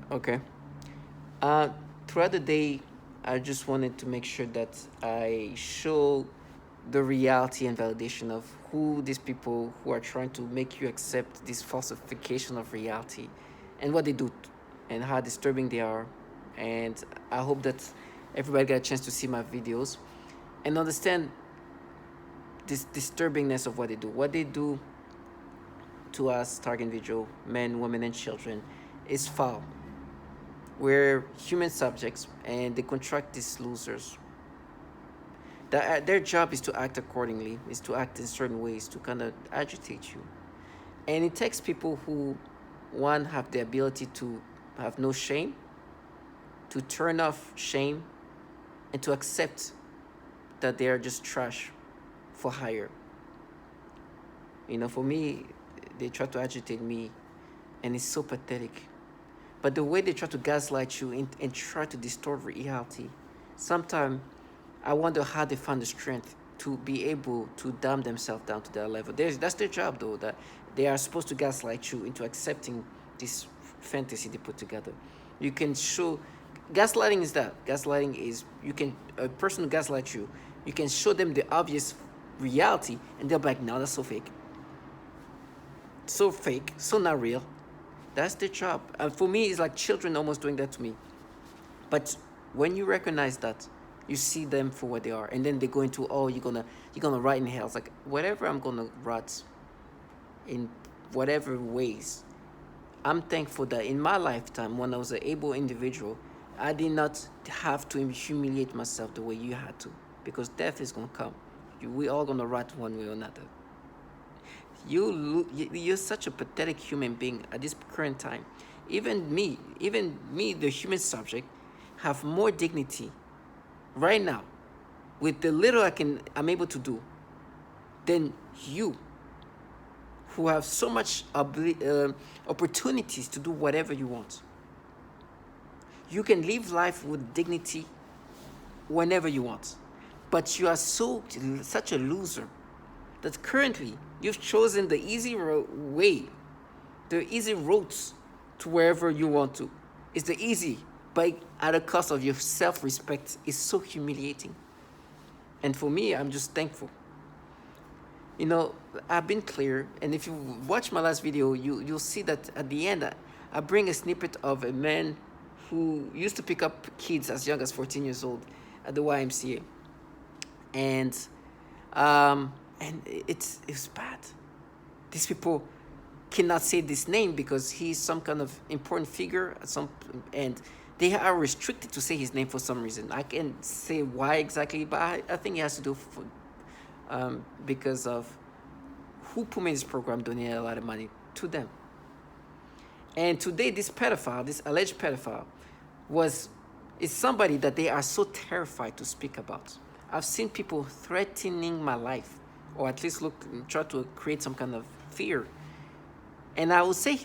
Okay. Uh, Throughout the day, I just wanted to make sure that I show the reality and validation of who these people who are trying to make you accept this falsification of reality and what they do and how disturbing they are. And I hope that everybody got a chance to see my videos and understand this disturbingness of what they do. What they do to us, target individual, men, women, and children, is foul. We're human subjects and they contract these losers. Their job is to act accordingly, is to act in certain ways to kind of agitate you. And it takes people who, one, have the ability to have no shame, to turn off shame, and to accept that they are just trash for hire. For me, they try to agitate me, and it's so pathetic. But the way they try to gaslight you and try to distort reality, sometimes I wonder how they find the strength to be able to dumb themselves down to that level. That's their job, though, that they are supposed to gaslight you into accepting this fantasy they put together. You can show gaslighting is that. Gaslighting is you can a person who gaslights you, you can show them the obvious reality, and they'll be like, no, that's so fake, so not real. That's their job. And for me, it's like children almost doing that to me. But when you recognize that, you see them for what they are, and then they go into, oh, you're gonna rot in hell. It's like whatever I'm gonna rot in, whatever ways. I'm thankful that in my lifetime, when I was an able individual, I did not have to humiliate myself the way you had to, because death is gonna come. We all gonna rot one way or another. You're such a pathetic human being at this current time. Even me, the human subject, have more dignity right now with the little I'm able to do than you, who have so much opportunities to do whatever you want. You can live life with dignity whenever you want, but you are such a loser that currently you've chosen the easy way, the easy routes to wherever you want to. It's the easy, but at the cost of your self-respect. Is so humiliating. And for me, I'm just thankful. You know, I've been clear, and if you watch my last video, you'll see that at the end, I bring a snippet of a man who used to pick up kids as young as 14 years old at the YMCA, and it's bad. These people cannot say this name because he's some kind of important figure at some, and they are restricted to say his name for some reason. I can't say why exactly, but I think it has to do because of who put me in this program donated a lot of money to them. And today, this pedophile, this alleged pedophile, is somebody that they are so terrified to speak about. I've seen people threatening my life, or at least try to create some kind of fear. And I will say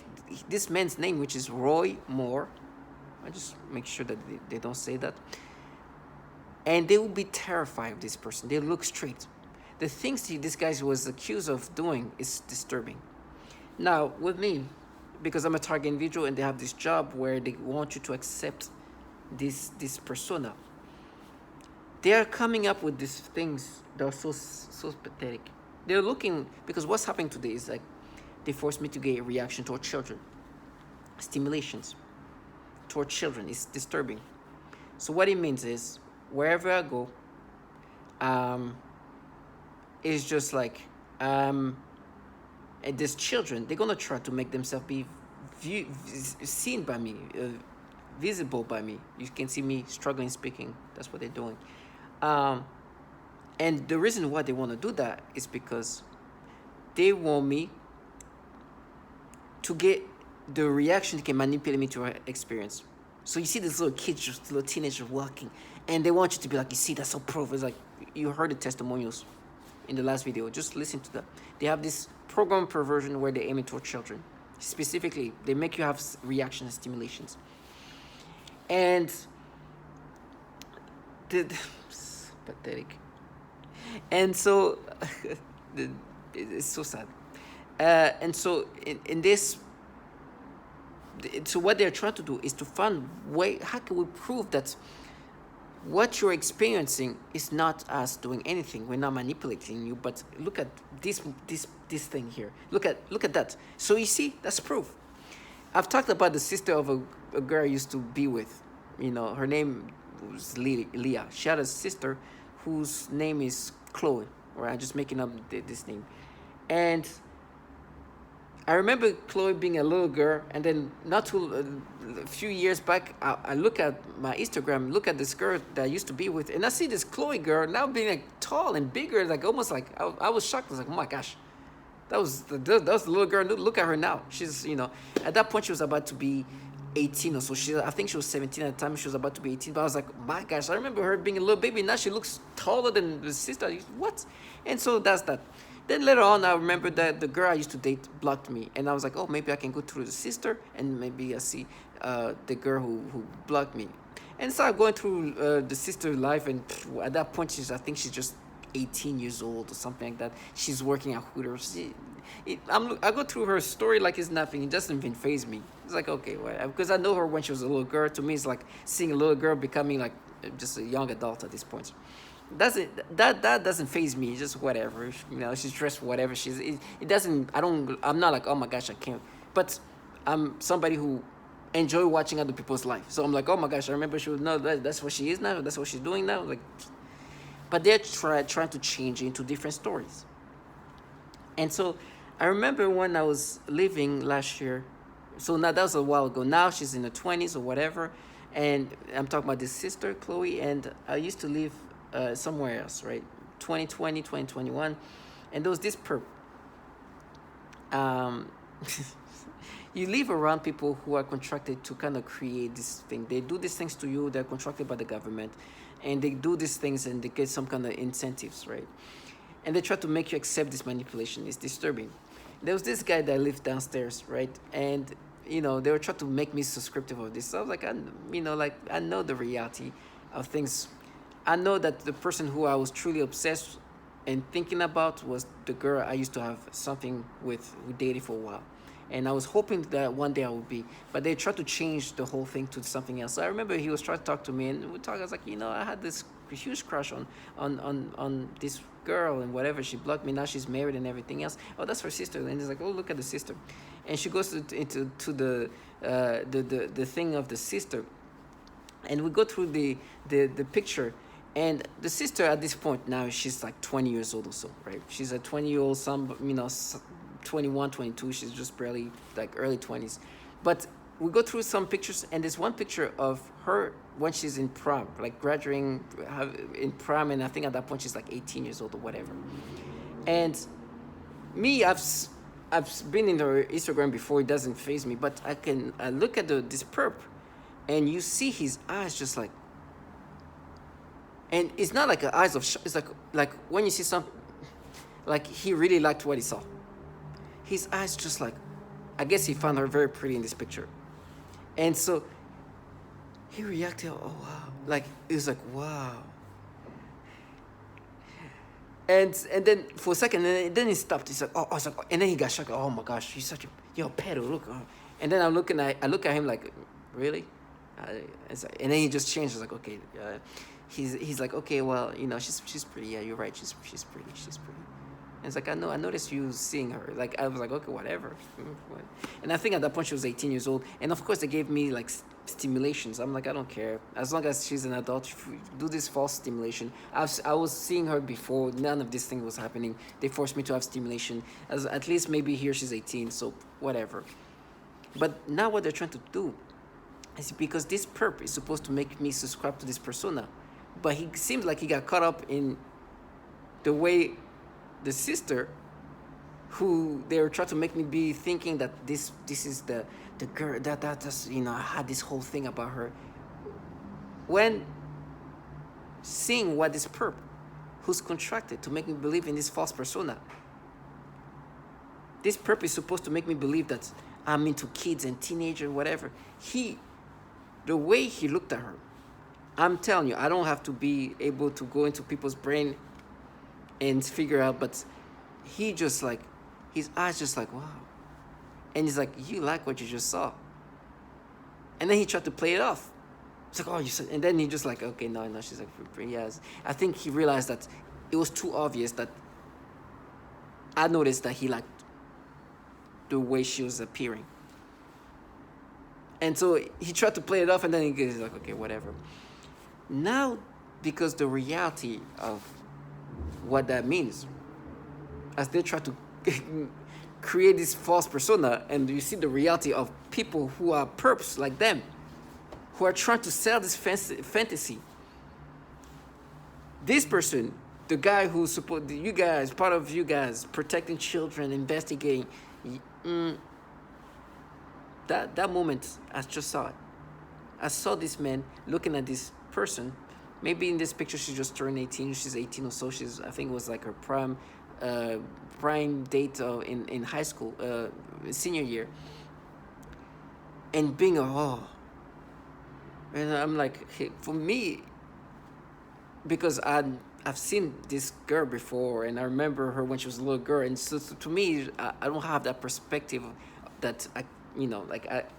this man's name, which is Roy Moore. I just make sure that they don't say that. And they will be terrified of this person. They look straight. The things this guy was accused of doing is disturbing. Now, with me, because I'm a target individual and they have this job where they want you to accept this persona, they are coming up with these things that are so pathetic. They're looking, because what's happening today is like they force me to get a reaction toward children, stimulations toward children. It's disturbing. So what it means is wherever I go, it's just like and these children, they're gonna try to make themselves be seen by me, visible by me. You can see me struggling speaking. That's what they're doing. And the reason why they want to do that is because they want me to get the reaction they can manipulate me to experience. So you see this little kid, just little teenager walking, and they want you to be like, you see, that's so proof. It's like you heard the testimonials in the last video. Just listen to that. They have this program perversion where they aim it toward children. Specifically, they make you have reaction and stimulations. And it's pathetic. And so it's so sad. And so in this So what they're trying to do is to find way, how can we prove that what you're experiencing is not us doing anything. We're not manipulating you, but look at this thing here. Look at that. So you see, that's proof. I've talked about the sister of a girl I used to be with. Her name was Leah. She had a sister whose name is Chloe. Or I'm just making up this name. And I remember Chloe being a little girl, and then not too a few years back, I look at my Instagram, look at this girl that I used to be with, and I see this Chloe girl now being like tall and bigger, like almost like I was shocked. I was like, oh my gosh, that was the little girl. Look at her now. She's at that point she was about to be 18 or so. I think she was 17 at the time. She was about to be 18, but I was like, my gosh, I remember her being a little baby. Now she looks taller than the sister. What? And so that's that. Then later on, I remember that the girl I used to date blocked me, and I was like, oh, maybe I can go through the sister, and maybe I see the girl who blocked me. And started going through the sister life, and at that point, I think she's just 18 years old or something like that. She's working at Hooters. I go through her story like it's nothing. It doesn't even faze me. It's like, okay, well, because I know her when she was a little girl. To me, it's like seeing a little girl becoming like just a young adult at this point. That doesn't faze me. It's just whatever. She's dressed whatever she's. It doesn't. I'm not like, oh my gosh, I can't. But I'm somebody who enjoy watching other people's life. So I'm like, oh my gosh, I remember she was no. That's what she is now. That's what she's doing now. Like, but they're trying to change it into different stories. And so I remember when I was living last year. So now that was a while ago. Now she's in her 20s or whatever, and I'm talking about this sister Chloe. And I used to live somewhere else, right? 2020, 2021. And there was this perp. You live around people who are contracted to kind of create this thing. They do these things to you. They're contracted by the government, and they do these things and they get some kind of incentives, right? And they try to make you accept this manipulation. It's disturbing. There was this guy that lived downstairs, right? And they were trying to make me subscriptive of this. So I was like, I know the reality of things. I know that the person who I was truly obsessed and thinking about was the girl I used to have something with, who dated for a while. And I was hoping that one day I would be, but they tried to change the whole thing to something else. So I remember he was trying to talk to me, and we talked. I was like, I had this huge crush on this girl and whatever. She blocked me. Now she's married and everything else. Oh, that's her sister. And he's like, oh, look at the sister, and she goes into the thing of the sister, and we go through the picture. And the sister at this point now, she's like 20 years old or so, right? She's a 20-year-old, 21, 22. She's just barely like early 20s. But we go through some pictures, and there's one picture of her when she's in prom, like graduating in prom, and I think at that point she's like 18 years old or whatever. And me, I've been in her Instagram before. It doesn't faze me, but I look at this perp, and you see his eyes just like. And it's not like eyes of it's like when you see something, like he really liked what he saw. His eyes just like, I guess he found her very pretty in this picture. And so he reacted, oh wow. Like it was like, wow. And then for a second, and then he stopped. He's like, oh, I was like, and then he got shocked. Oh my gosh, he's such a pedo, look. And then I look at him like, really? And then he just changed. I was like, okay. He's like, okay, well, she's pretty. Yeah, you're right. She's pretty. And it's like, I noticed you seeing her. Like, I was like, okay, whatever. And I think at that point she was 18 years old. And of course they gave me like stimulations. I'm like, I don't care. As long as she's an adult, do this false stimulation. I was seeing her before. None of this thing was happening. They forced me to have stimulation. At least maybe here she's 18, so whatever. But now what they're trying to do is because this perp is supposed to make me subscribe to this persona. But he seems like he got caught up in the way the sister, who they were trying to make me be thinking that this is the girl that's I had this whole thing about her. When seeing what this perp, who's contracted to make me believe in this false persona, this perp is supposed to make me believe that I'm into kids and teenagers, whatever. The way he looked at her, I'm telling you, I don't have to be able to go into people's brain and figure out, but he just like, his eyes just like, wow. And he's like, you like what you just saw. And then he tried to play it off. It's like, oh, you said, and then he just like, okay, no, she's like, yes. I think he realized that it was too obvious that I noticed that he liked the way she was appearing. And so he tried to play it off, and then he's like, okay, whatever. Now, because the reality of what that means, as they try to create this false persona, and you see the reality of people who are perps like them, who are trying to sell this fantasy. This person, the guy who support you guys, part of you guys, protecting children, investigating, that moment, I just saw it. I saw this man looking at this person. Maybe in this picture she just turned 18. She's 18 or so. I think it was like her prime date in high school, senior year. And being and I'm like, hey, for me, because I've seen this girl before, and I remember her when she was a little girl, and so to me, I don't have that perspective that I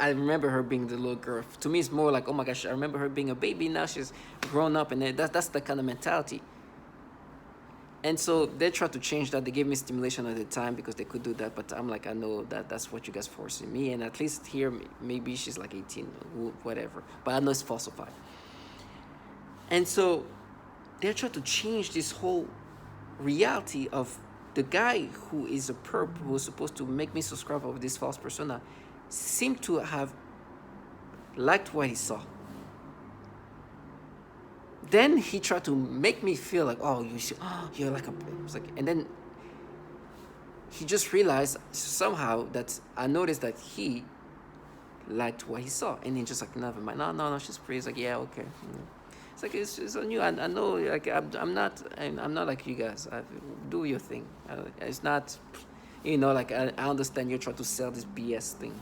remember her being the little girl. To me, it's more like, oh my gosh, I remember her being a baby. Now she's grown up, and that's the kind of mentality. And so they tried to change that. They gave me stimulation at the time because they could do that. But I'm like, I know that's what you guys forcing me. And at least here, maybe she's like 18, whatever. But I know it's falsified. And so they're trying to change this whole reality of the guy who is a perp, who was supposed to make me subscribe of this false persona, seemed to have liked what he saw. Then he tried to make me feel like, you're like a, it's like, and then he just realized somehow that I noticed that he liked what he saw, and he just like, never mind, no, she's pretty. It's like, yeah, okay. It's like, it's on you. I know, like, I'm not like you guys. Do your thing. It's not, like, I understand you're trying to sell this BS thing,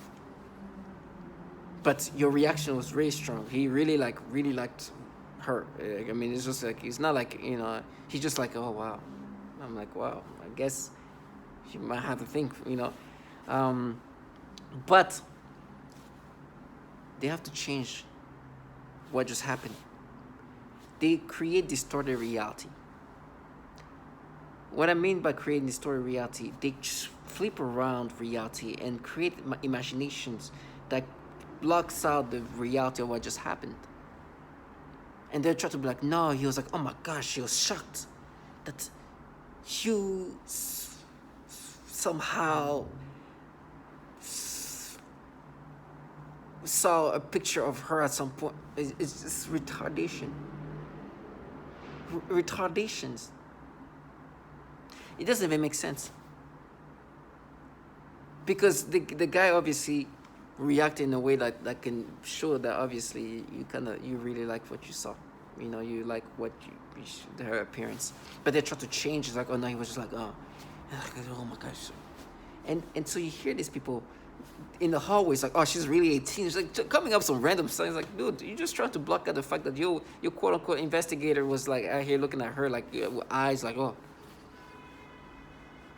but your reaction was really strong. He really liked her. I mean, it's just like, it's not like, he's just like, oh wow. I'm like, wow, I guess you might have to think, but they have to change what just happened. They create distorted reality. What I mean by creating distorted reality, they just flip around reality and create imaginations that blocks out the reality of what just happened. And they try to be like, no, he was like, oh my gosh, he was shocked that you somehow saw a picture of her at some point. It's just retardation. Retardations. It doesn't even make sense. Because the guy obviously reacted in a way that can show that obviously you really like what you saw. You like what her appearance. But they try to change. It's like, oh no, he was just like, oh my gosh. And so you hear these people in the hallways like, oh, she's really 18. It's like coming up some random stuff. It's like, dude, you're just trying to block out the fact that your quote unquote investigator was like out here looking at her like with eyes like, oh,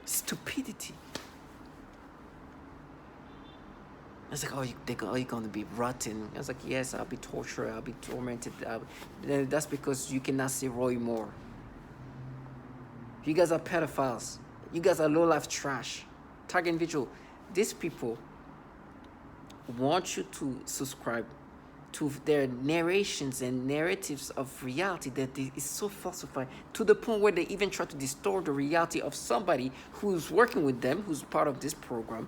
stupidity. It's like, oh, you're going to be rotten. I was like, yes, I'll be tortured. I'll be tormented. That's because you cannot see Roy Moore. You guys are pedophiles. You guys are low-life trash. Target individual. These people want you to subscribe to their narrations and narratives of reality that is so falsified to the point where they even try to distort the reality of somebody who's working with them, who's part of this program,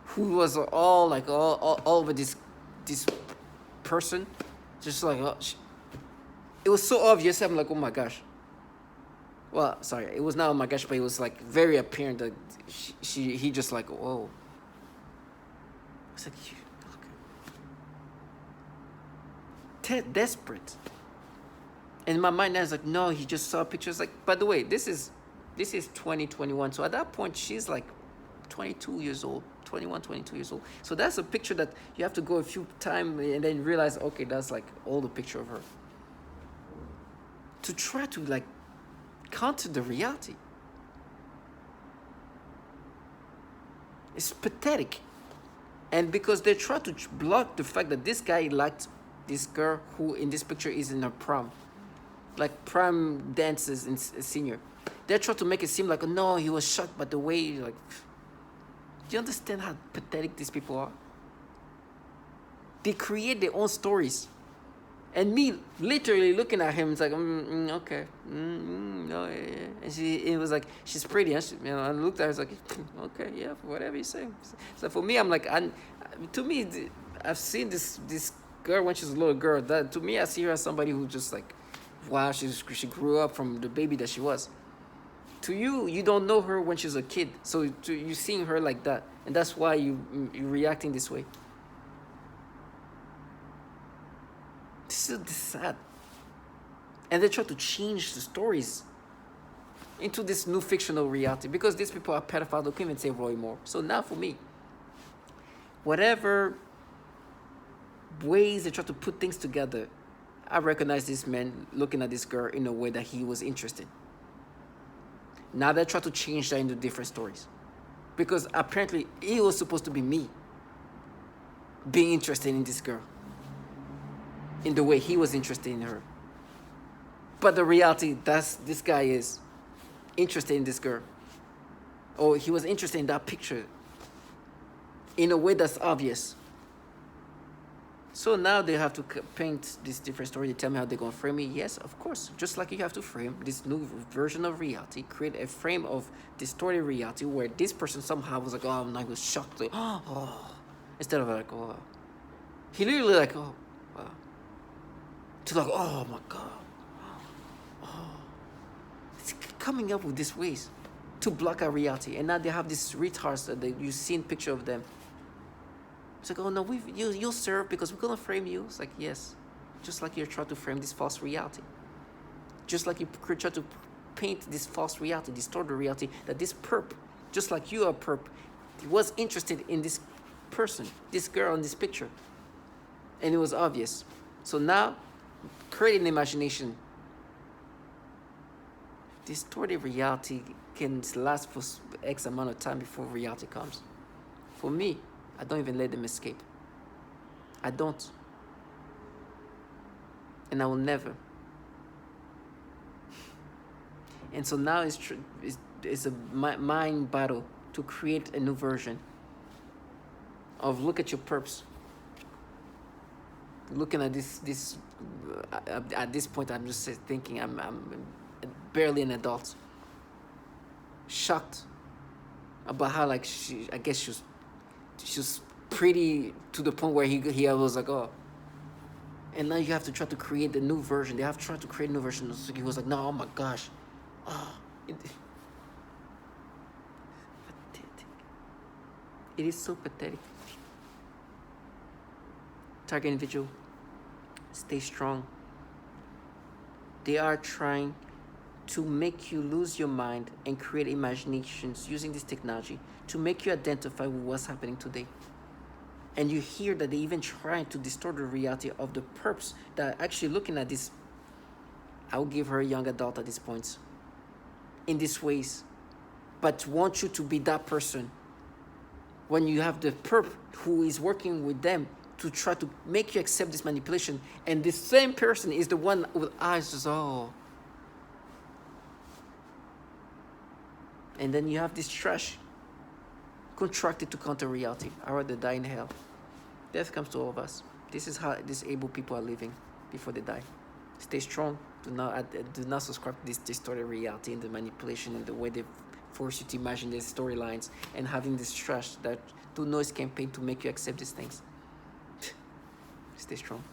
who was all over this person, just like, it was so obvious. I'm like, oh my gosh. Well, sorry, it was not oh my gosh, but it was like very apparent that he just like, whoa. It's like, okay. Desperate. And in my mind, I was like, no, he just saw pictures. Like, by the way, this is 2021. So at that point, she's like 22 years old. 21, 22 years old. So that's a picture that you have to go a few times and then realize, okay, that's like all the picture of her. To try to like counter the reality. It's pathetic. And because they try to block the fact that this guy liked this girl who in this picture is in her prom, like prom dances in senior. They try to make it seem like, no, he was shocked by the way, like, do you understand how pathetic these people are? They create their own stories. And me literally looking at him, it's like, okay, no, yeah. And it was like, she's pretty. And I looked at her, it's like, okay, yeah, whatever you say. So for me, I'm like, to me, I've seen this girl when she's a little girl. That to me, I see her as somebody who just like, wow, she grew up from the baby that she was. To you, you don't know her when she's a kid, so you seeing her like that, and that's why you're reacting this way. This is sad. And they try to change the stories into this new fictional reality because these people are pedophiles. They can't even say Roy Moore. So now for me, whatever ways they try to put things together, I recognize this man looking at this girl in a way that he was interested. Now they try to change that into different stories. Because apparently it was supposed to be me being interested in this girl in the way he was interested in her. But the reality, this guy is interested in this girl. Or he was interested in that picture in a way that's obvious. So now they have to paint this different story. They tell me how they're going to frame it. Yes, of course. Just like you have to frame this new version of reality, create a frame of distorted reality where this person somehow was like, oh, no, he was shocked. Like, oh. Instead of like, oh. He literally like, oh, wow. To like, oh my God. Oh. It's coming up with these ways to block our reality. And now they have these retards that you've seen picture of them. It's like, oh no, you'll serve because we're gonna frame you. It's like, yes, just like you're trying to frame this false reality. Just like you try to paint this false reality, distorted reality, that this perp, just like you are perp, was interested in this person, this girl in this picture. And it was obvious. So now, create an imagination. Distorted reality can last for X amount of time before reality comes. For me, I don't even let them escape. I don't. And I will never. And so now it's a mind battle to create a new version of look at your perps. Looking at this at this point, I'm just thinking I'm barely an adult. Shocked about how like I guess she was pretty to the point where he was like, oh. And now you have to try to create a new version. They have to try to create a new version. So he was like, no, oh my gosh. Oh. Pathetic. It is so pathetic. Target individual, stay strong. They are trying to make you lose your mind and create imaginations using this technology to make you identify with what's happening today. And you hear that they even trying to distort the reality of the perps that are actually looking at this. I will give her a young adult at this point. In these ways. But want you to be that person. When you have the perp who is working with them to try to make you accept this manipulation. And the same person is the one with eyes just, oh. And then you have this trash contracted to counter reality. I rather die in hell. Death comes to all of us. This is how disabled people are living before they die. Stay strong. Do not subscribe to this distorted reality and the manipulation and the way they force you to imagine their storylines and having this trash that do noise campaign to make you accept these things. Stay strong.